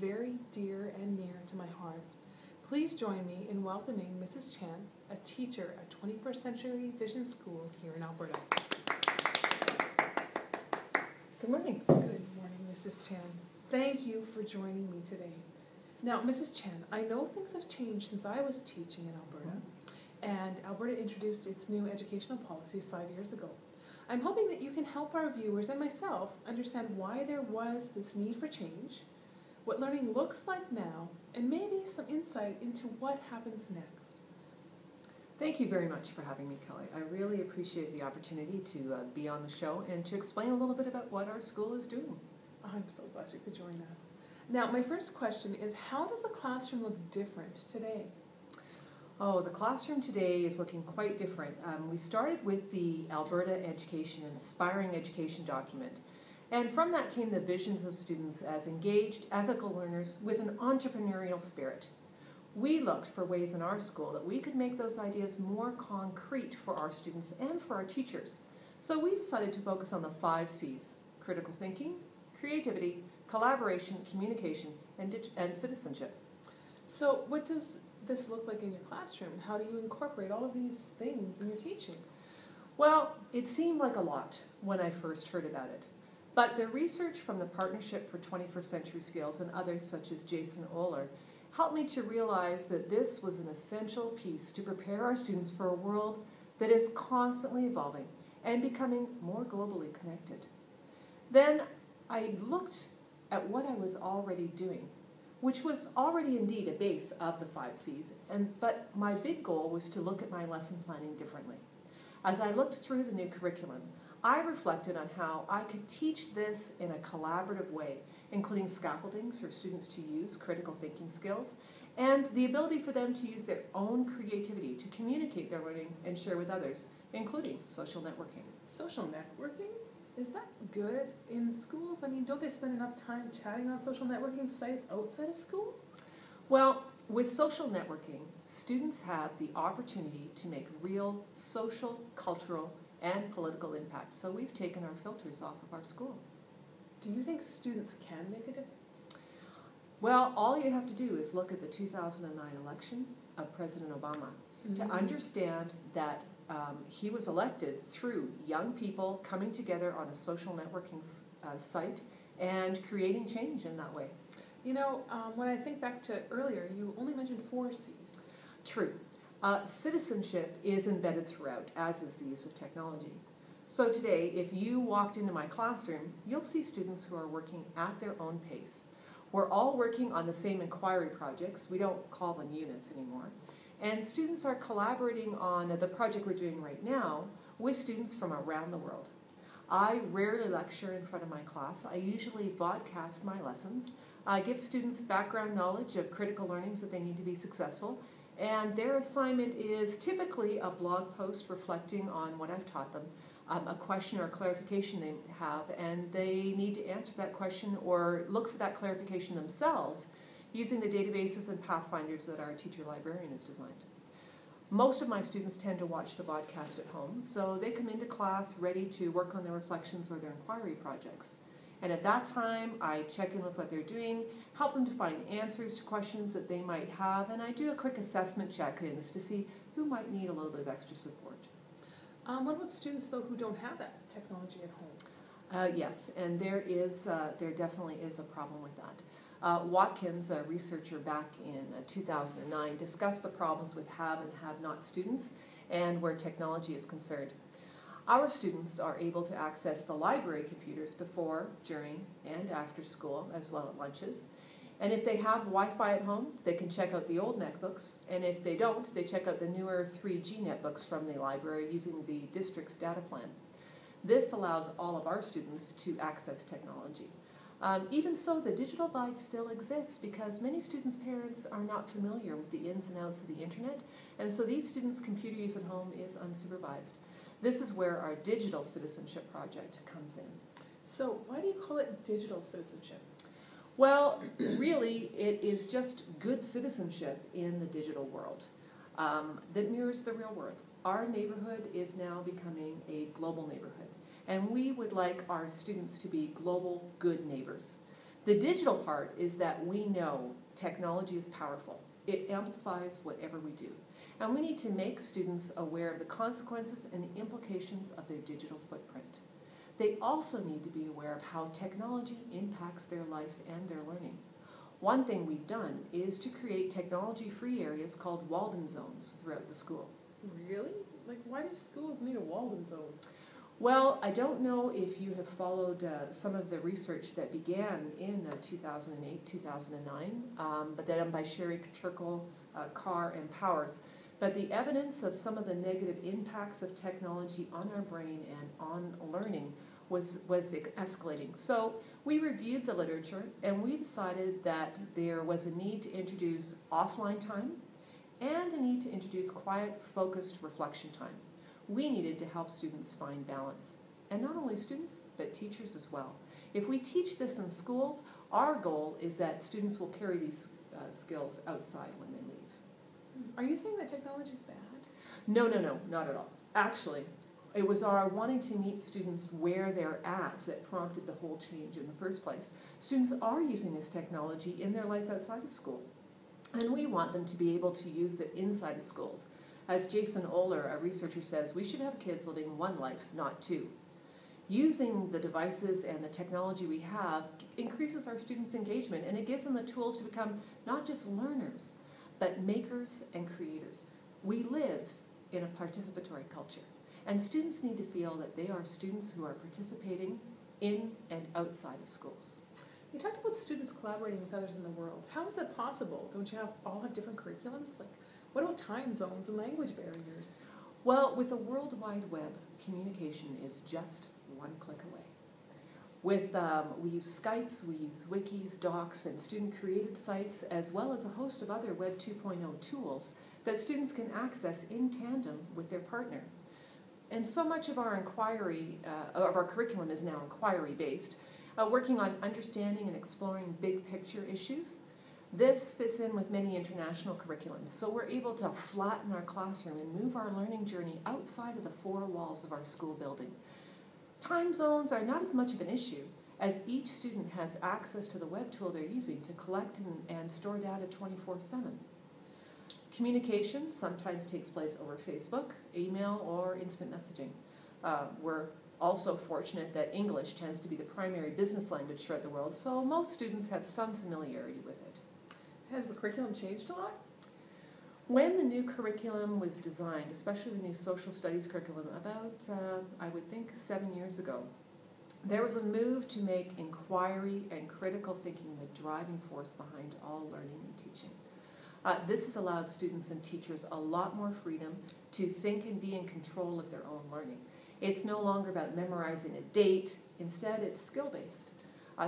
very dear and near to my heart. Please join me in welcoming Mrs. Chan, a teacher at 21st Century Vision School here in Alberta. Good morning. Good morning, Mrs. Chan. Thank you for joining me today. Now, Mrs. Chan, I know things have changed since I was teaching in Alberta, and Alberta introduced its new educational policies 5 years ago. I'm hoping that you can help our viewers and myself understand why there was this need for change, what learning looks like now, and maybe some insight into what happens next. Thank you very much for having me, Kelly. I really appreciate the opportunity to be on the show and to explain a little bit about what our school is doing. I'm so glad you could join us. Now, my first question is, how does the classroom look different today? Oh, the classroom today is looking quite different. We started with the Alberta Education Inspiring Education document, and from that came the visions of students as engaged, ethical learners with an entrepreneurial spirit. We looked for ways in our school that we could make those ideas more concrete for our students and for our teachers. So we decided to focus on the 5 C's: critical thinking, creativity, collaboration, communication, and citizenship. So what does this look like in your classroom? How do you incorporate all of these things in your teaching? Well, it seemed like a lot when I first heard about it. But the research from the Partnership for 21st Century Skills and others such as Jason Oler helped me to realize that this was an essential piece to prepare our students for a world that is constantly evolving and becoming more globally connected. Then I looked at what I was already doing, which was already indeed a base of the 5 C's, but my big goal was to look at my lesson planning differently. As I looked through the new curriculum, I reflected on how I could teach this in a collaborative way, including scaffoldings for students to use critical thinking skills, and the ability for them to use their own creativity to communicate their learning and share with others, including social networking. Social networking? Is that good in schools? I mean, don't they spend enough time chatting on social networking sites outside of school? Well, with social networking, students have the opportunity to make real social, cultural, and political impact. So we've taken our filters off of our school. Do you think students can make a difference? Well, all you have to do is look at the 2009 election of President Obama to understand that he was elected through young people coming together on a social networking site and creating change in that way. You know, when I think back to earlier, you only mentioned 4 C's. True. Citizenship is embedded throughout, as is the use of technology. So today, if you walked into my classroom, you'll see students who are working at their own pace. We're all working on the same inquiry projects. We don't call them units anymore. And students are collaborating on the project we're doing right now with students from around the world. I rarely lecture in front of my class. I usually vodcast my lessons. I give students background knowledge of critical learnings that they need to be successful. And their assignment is typically a blog post reflecting on what I've taught them, a question or clarification they have, and they need to answer that question or look for that clarification themselves using the databases and pathfinders that our teacher librarian has designed. Most of my students tend to watch the podcast at home, so they come into class ready to work on their reflections or their inquiry projects. And at that time, I check in with what they're doing, help them to find answers to questions that they might have, and I do a quick assessment check-ins to see who might need a little bit of extra support. What about students, though, who don't have that technology at home? Yes, and there definitely is a problem with that. Watkins, a researcher back in 2009, discussed the problems with have and have-not students and where technology is concerned. Our students are able to access the library computers before, during, and after school, as well as lunches. And if they have Wi-Fi at home, they can check out the old netbooks. And if they don't, they check out the newer 3G netbooks from the library using the district's data plan. This allows all of our students to access technology. Even so, the digital divide still exists because many students' parents are not familiar with the ins and outs of the internet, and so these students' computer use at home is unsupervised. This is where our digital citizenship project comes in. So why do you call it digital citizenship? Well, really, it is just good citizenship in the digital world that mirrors the real world. Our neighborhood is now becoming a global neighborhood, and we would like our students to be global good neighbors. The digital part is that we know technology is powerful. It amplifies whatever we do. And we need to make students aware of the consequences and the implications of their digital footprint. They also need to be aware of how technology impacts their life and their learning. One thing we've done is to create technology-free areas called Walden Zones throughout the school. Really? Like, why do schools need a Walden zone? Well, I don't know if you have followed some of the research that began in 2008, 2009, but done by Sherry Turkle, Carr, and Powers. But the evidence of some of the negative impacts of technology on our brain and on learning was escalating. So we reviewed the literature and we decided that there was a need to introduce offline time and a need to introduce quiet, focused reflection time. We needed to help students find balance. And not only students, but teachers as well. If we teach this in schools, our goal is that students will carry these skills outside when they leave. Are you saying that technology is bad? No, not at all. Actually, it was our wanting to meet students where they're at that prompted the whole change in the first place. Students are using this technology in their life outside of school, and we want them to be able to use it inside of schools. As Jason Oler, a researcher, says, we should have kids living one life, not two. Using the devices and the technology we have increases our students' engagement, and it gives them the tools to become not just learners, but makers and creators. We live in a participatory culture, and students need to feel that they are students who are participating in and outside of schools. You talked about students collaborating with others in the world. How is that possible? Don't you all have different curriculums? Like, what about time zones and language barriers? Well, with the World Wide Web, communication is just one click away. We use Skypes, we use wikis, docs, and student-created sites, as well as a host of other Web 2.0 tools that students can access in tandem with their partner. And so much of our curriculum is now inquiry-based, working on understanding and exploring big-picture issues. This fits in with many international curriculums, so we're able to flatten our classroom and move our learning journey outside of the four walls of our school building. Time zones are not as much of an issue, as each student has access to the web tool they're using to collect and store data 24/7. Communication sometimes takes place over Facebook, email, or instant messaging. We're also fortunate that English tends to be the primary business language throughout the world, so most students have some familiarity with it. Has the curriculum changed a lot? When the new curriculum was designed, especially the new social studies curriculum, about, I would think, 7 years ago, there was a move to make inquiry and critical thinking the driving force behind all learning and teaching. This has allowed students and teachers a lot more freedom to think and be in control of their own learning. It's no longer about memorizing a date. Instead, it's skill-based.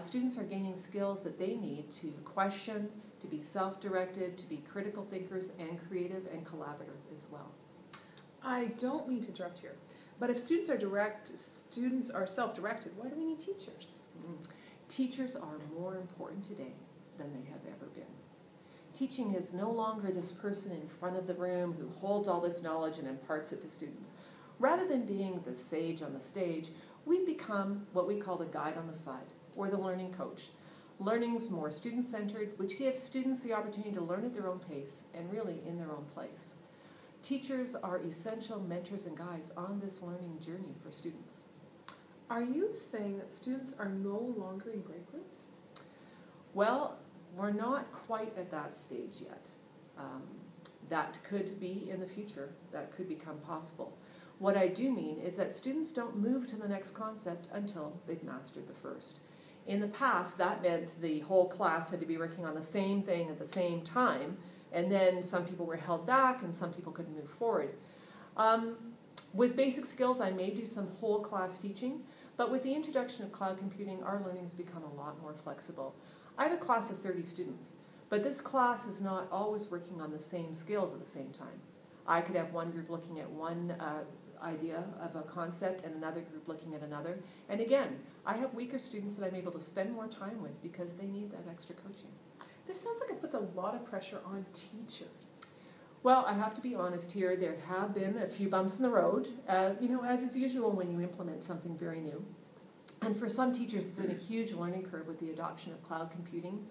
Students are gaining skills that they need to question, to be self-directed, to be critical thinkers, and creative and collaborative as well. I don't mean to interrupt here, but if students are self-directed, why do we need teachers? Teachers are more important today than they have ever been. Teaching is no longer this person in front of the room who holds all this knowledge and imparts it to students. Rather than being the sage on the stage, we become what we call the guide on the side, or the learning coach. Learning's more student-centered, which gives students the opportunity to learn at their own pace and really in their own place. Teachers are essential mentors and guides on this learning journey for students. Are you saying that students are no longer in grade groups? Well, we're not quite at that stage yet. That could be in the future. That could become possible. What I do mean is that students don't move to the next concept until they've mastered the first. In the past, that meant the whole class had to be working on the same thing at the same time, and then some people were held back and some people couldn't move forward. With basic skills, I may do some whole class teaching, but with the introduction of cloud computing, our learning has become a lot more flexible. I have a class of 30 students, but this class is not always working on the same skills at the same time. I could have one group looking at one idea of a concept and another group looking at another. And again, I have weaker students that I'm able to spend more time with because they need that extra coaching. This sounds like it puts a lot of pressure on teachers. Well, I have to be honest here, there have been a few bumps in the road, as is usual when you implement something very new. And for some teachers, it's been a huge learning curve with the adoption of cloud computing.